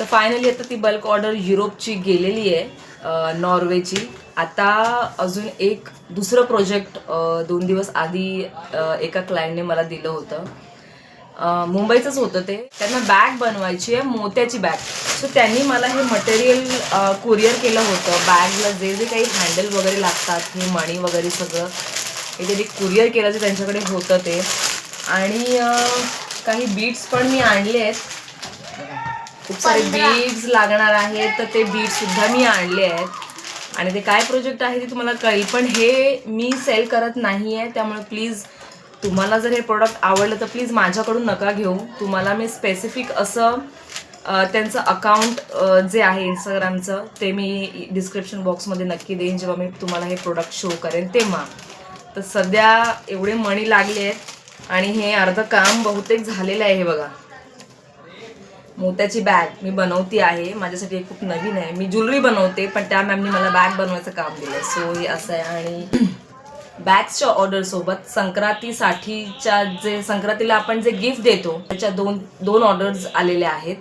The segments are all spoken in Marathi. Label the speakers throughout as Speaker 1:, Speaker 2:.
Speaker 1: तर फायनली आता ती बल्क ऑर्डर युरोपची गेलेली आहे, नॉर्वेची. आता अजून एक दुसरं प्रोजेक्ट 2 दिवस आधी एका क्लायंटने मला दिलं होतं. मुंबईचंच होतं ते. त्यांना बॅग बनवायची आहे, मोत्याची बॅग. सो त्यांनी मला हे मटेरियल कुरिअर केलं होतं. बॅगला जे जे काही हँडल वगैरे लागतात, हे मणी वगैरे सगळं हे त्यांनी कुरिअर केलं, जे त्यांच्याकडे होतं ते. आणि काही बीड्स पण मी आणले आहेत. खूप सारे बीड्स लागणार आहेत, तर ते बीड्ससुद्धा मी आणले आहेत. आणि ते काय प्रोजेक्ट आहे ते तुम्हाला कळेल. पण हे मी सेल करत नाही आहे, त्यामुळे प्लीज तुम्हाला जर हे प्रोडक्ट आवडलं तर प्लीज माझ्याकडून नका घेऊ. तुम्हाला मी स्पेसिफिक असं त्यांचं अकाउंट जे आहे इंस्टाग्रामचं, ते मी डिस्क्रिप्शन बॉक्समध्ये नक्की देईन जेव्हा मी तुम्हाला हे प्रोडक्ट शो करेन तेव्हा. तर सध्या एवढे मणी लागले आहेत आणि हे अर्धं काम बहुतेक झालेलं आहे. हे बघा, मोत्याची बॅग मी बनवती आहे. माझ्यासाठी हे खूप नवीन आहे. मी ज्वेलरी बनवते, पण त्या मॅमनी मला बॅग बनवायचं काम दिलं. सो हे असं आहे. आणि बॅग्सच्या ऑर्डरसोबत संक्रांतीसाठीच्या जे संक्रांतीला आपण जे गिफ्ट देतो त्याच्या दोन ऑर्डर्स आलेल्या आहेत.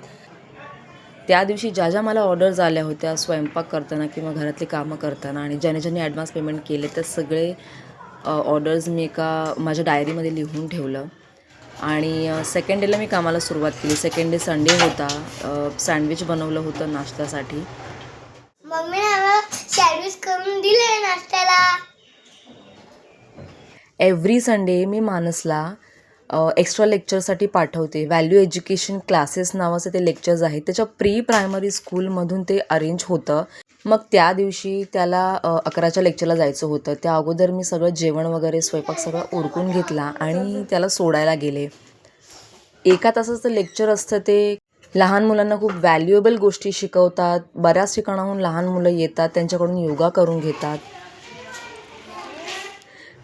Speaker 1: त्या दिवशी ज्या ज्या मला ऑर्डर्स आल्या होत्या स्वयंपाक करताना किंवा घरातली कामं करताना, आणि ज्याने ज्याने ॲडव्हान्स पेमेंट केले, तर सगळे ऑर्डर्स मी एका माझ्या डायरीमध्ये लिहून ठेवलं. आणि सेकंड डेला मी कामाला सुरुवात केली. सेकंड डे संडे होता. सँडविच बनवलं होतं नाश्त्यासाठी.
Speaker 2: मम्मीने आम्हाला सँडविच करून दिले नाश्त्याला.
Speaker 1: एव्हरी संडे मी मानसला एक्स्ट्रा लेक्चरसाठी पाठवते. व्हॅल्यू एज्युकेशन क्लासेस नावाचे ते लेक्चर्स आहेत. त्याच्या प्री प्रायमरी स्कूलमधून ते अरेंज होतं. मग त्या दिवशी त्याला 11च्या लेक्चरला जायचं होतं. त्या अगोदर मी सगळं जेवण वगैरे स्वयंपाक सगळं उरकून घेतला आणि त्याला सोडायला गेले. 1 तासाचं लेक्चर असतं ते. लहान मुलांना खूप व्हॅल्युएबल गोष्टी शिकवतात. बऱ्याच ठिकाणाहून लहान मुलं येतात, त्यांच्याकडून योगा करून घेतात.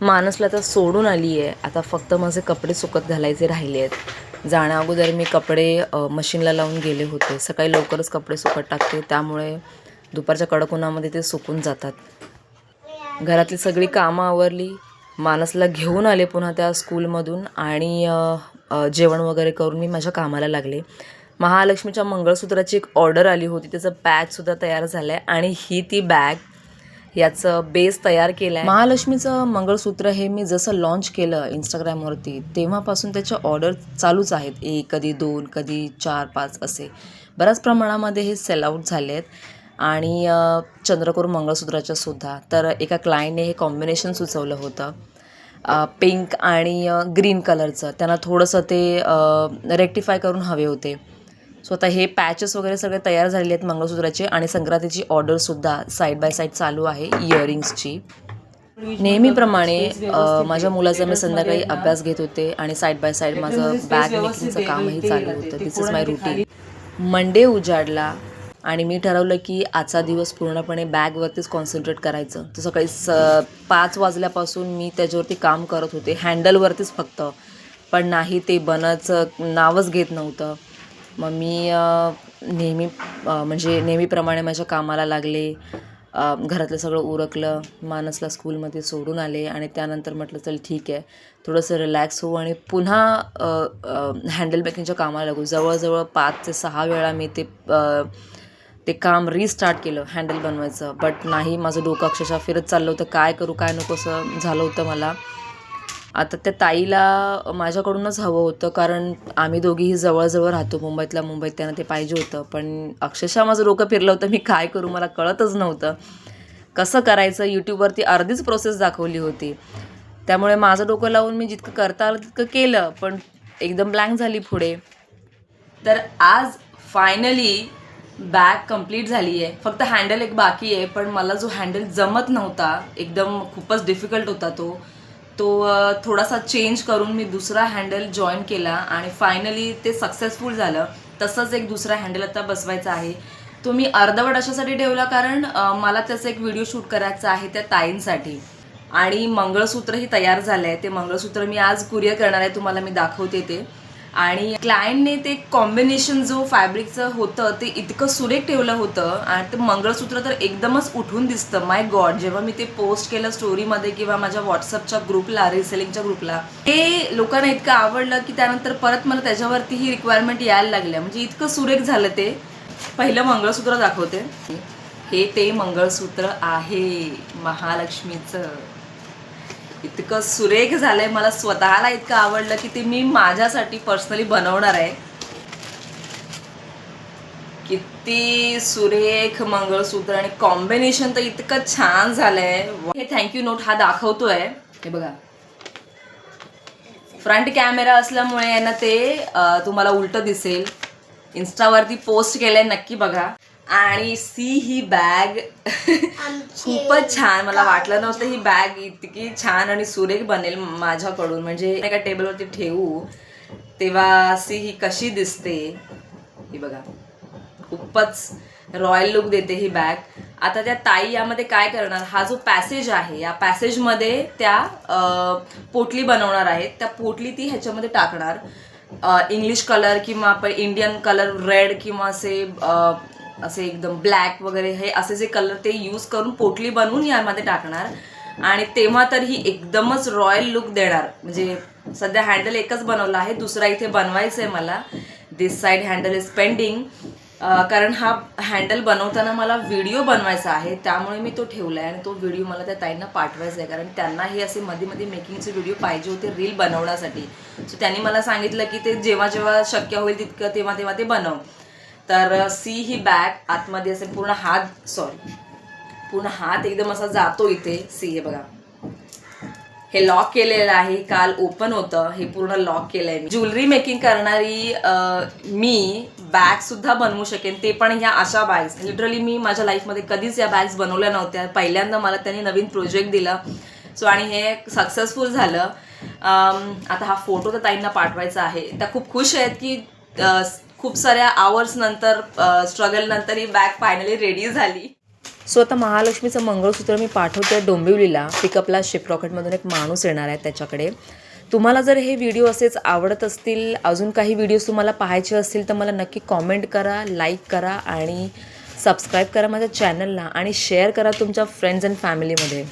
Speaker 1: मानसला तर सोडून आली आहे. आता फक्त माझे कपडे सुकत घालायचे राहिले आहेत. जाण्या अगोदर मी कपडे मशीनला लावून गेले होते. सकाळी लवकरच कपडे सुकत टाकते, त्यामुळे दुपारच्या कडक उन्हामध्ये ते सुकून जातात. घरातली सगळी कामं आवरली. मानसला घेऊन आले पुन्हा त्या स्कूलमधून आणि जेवण वगैरे करून मी माझ्या कामाला लागले. महालक्ष्मीच्या मंगळसूत्राची एक ऑर्डर आली होती. त्याचं पॅचसुद्धा तयार झालं आहे आणि ही ती बॅग, याचं बेस तयार केलं आहे. महालक्ष्मीचं मंगळसूत्र हे मी जसं लॉन्च केलं इंस्टाग्रामवरती, तेव्हापासून त्याच्या ऑर्डर चालूच आहेत. 1, कधी 2, कधी 4, 5 असे बऱ्याच प्रमाणामध्ये हे सेल आऊट झाले आहेत. आणि चंद्रकोर मंगळसूत्राच्या सुद्धा. तर एका क्लायंटने हे कॉम्बिनेशन सुचवलं होतं, पिंक आणि ग्रीन कलरचं. त्यांना थोडंसं ते रेक्टिफाय करून हवे होते. सो आता हे पॅचेस वगैरे सगळे तयार झालेले आहेत मंगळसूत्राचे. आणि संक्रांतीची ऑर्डरसुद्धा साईड बाय साईड चालू आहे इयरिंग्सची. नेहमीप्रमाणे माझ्या मुलाचा मी संध्याकाळी अभ्यास घेत होते आणि साईड बाय साईड माझं बॅग मेकिंगचं कामही चालू होतं. दिस इज माय रुटीन. मंडे उजाडला आणि मी ठरवलं की आजचा दिवस पूर्णपणे बॅगवरतीच कॉन्सन्ट्रेट करायचं. तर सकाळी 5 वाजल्यापासून मी त्याच्यावरती काम करत होते, हँडलवरतीच फक्त. पण नाही, ते बनाचं नावच घेत नव्हतं. मग मी नेहमीप्रमाणे माझ्या कामाला लागले. घरातलं सगळं उरकलं, मानसला स्कूलमध्ये सोडून आले आणि त्यानंतर म्हटलं चल ठीक आहे, थोडंसं रिलॅक्स होऊ आणि पुन्हा हँडल मेकिंगच्या कामाला लागू. जवळजवळ 5 ते 6 वेळा मी ते काम रिस्टार्ट केलं हँडल बनवायचं. बट नाही, माझं डोकं अक्षरशः फिरत चाललं होतं. काय करू काय नको असं झालं होतं मला. आता त्या ताईला माझ्याकडूनच हवं होतं, कारण आम्ही दोघीही जवळजवळ राहतो मुंबईतल्या मुंबईत. त्यांना ते पाहिजे होतं. पण अक्षरशः माझं डोकं फिरलं होतं. मी काय करू मला कळतच नव्हतं कसं करायचं. यूट्यूबवरती अर्धीच प्रोसेस दाखवली होती. त्यामुळे माझं डोकं लावून मी जितकं करता आलं तितकं केलं, पण एकदम ब्लँक झाली पुढे. तर आज फायनली बॅग कंप्लीट झाली आहे. फक्त हँडल एक बाकी आहे, पण मला जो हँडल जमत नव्हता, एकदम खूपच डिफिकल्ट होता तो थोडासा चेंज करून मी दुसरा हँडल जॉईन केला आणि फायनली ते सक्सेसफुल झालं. तसंच एक दुसरा हँडल आता बसवायचा आहे. तो मी अर्धवट अशासाठी ठेवला, कारण मला त्याचा एक व्हिडिओ शूट करायचा आहे त्या ताईंसाठी. आणि मंगळसूत्रही तयार झालं आहे. ते मंगळसूत्र मी आज कुरिअर करणार आहे, तुम्हाला मी दाखवते ते. आणि क्लायंटने ते कॉम्बिनेशन जो फॅब्रिकचं होतं ते इतकं सुरेख ठेवलं होतं आणि ते मंगळसूत्र तर एकदमच उठून दिसतं. माय गॉड, जेव्हा मी ते पोस्ट केलं स्टोरीमध्ये किंवा माझ्या व्हॉट्सअपच्या ग्रुपला, रिसेलिंगच्या ग्रुपला, ते लोकांना इतकं आवडलं की त्यानंतर परत मला त्याच्यावरतीही रिक्वायरमेंट यायला लागल्या. म्हणजे इतकं सुरेख झालं ते. पहिलं मंगळसूत्र दाखवते. हे ते मंगळसूत्र आहे महालक्ष्मीचं. इतकं सुरेख झालंय, मला स्वतःला इतकं आवडलं की ते मी माझ्यासाठी पर्सनली बनवणार आहे. किती सुरेख मंगळसूत्र आणि कॉम्बिनेशन तर इतकं छान झालंय. हे थँक्यू नोट हा दाखवतोय. हे बघा, फ्रंट कॅमेरा असल्यामुळे यांना ते तुम्हाला उलट दिसेल. इन्स्टावरती पोस्ट केलंय, नक्की बघा. आणि सी ही बॅग खूपच छान. मला वाटलं नव्हतं ही बॅग इतकी छान आणि सुरेख बनेल माझ्याकडून. म्हणजे एका टेबलवरती ठेवू तेव्हा सी ही कशी दिसते. ही बघा, खूपच रॉयल लुक देते ही बॅग. आता त्या ताई यामध्ये काय करणार, हा जो पॅसेज आहे या पॅसेजमध्ये त्या पोटली बनवणार आहेत. त्या पोटली ती ह्याच्यामध्ये टाकणार. इंग्लिश कलर किंवा आपण इंडियन कलर रेड किंवा असे एकदम ब्लॅक वगैरे हे असे जे कलर ते यूज करून पोटली बनवून यामध्ये टाकणार. आणि तेव्हा तर ही एकदमच रॉयल लुक देणार. म्हणजे सध्या हँडल एकच बनवला आहे, दुसरा इथे बनवायचं आहे मला. दिस साईड हँडल इज पेंडिंग. कारण हा हँडल बनवताना मला व्हिडिओ बनवायचा आहे, त्यामुळे मी तो ठेवला आहे. आणि तो व्हिडिओ मला त्या ताईंना पाठवायचा आहे, कारण त्यांनाही असे मध्ये मध्ये मेकिंगचे व्हिडिओ पाहिजे होते रील बनवण्यासाठी. सो त्यांनी मला सांगितलं की ते जेव्हा जेव्हा शक्य होईल तितकं तेव्हा तेव्हा ते बनव. तर सी ही बॅग आतमध्ये असे पूर्ण हात एकदम असा जातो इथे. सी हे बघा, हे लॉक केलेलं आहे. काल ओपन होतं, हे पूर्ण लॉक केलंय. ज्वेलरी मेकिंग करणारी मी बॅग सुद्धा बनवू शकेन, ते पण ह्या अशा बॅग्स. लिटरली मी माझ्या लाईफमध्ये कधीच या बॅग्स बनवल्या नव्हत्या. पहिल्यांदा मला त्यांनी नवीन प्रोजेक्ट दिला. सो आणि हे सक्सेसफुल झालं. आता हा फोटो तर ताईंना पाठवायचा आहे. त्या खूप खुश आहेत की खूप साऱ्या आवर्स नंतर स्ट्रगल नंतर ही बॅग फायनली रेडी झाली. सो आता महालक्ष्मीचं मंगळसूत्र मी पाठवते डोंबिवलीला. पिकअपला शिप रॉकेटमधून एक माणूस येणार आहे त्याच्याकडे. तुम्हाला जर हे व्हिडिओ असेच आवडत असतील, अजून काही व्हिडिओज तुम्हाला पाहायचे असतील तर मला नक्की कॉमेंट करा, लाईक करा आणि सबस्क्राईब करा माझ्या चॅनलला. आणि शेअर करा तुमच्या फ्रेंड्स अँड फॅमिलीमध्ये.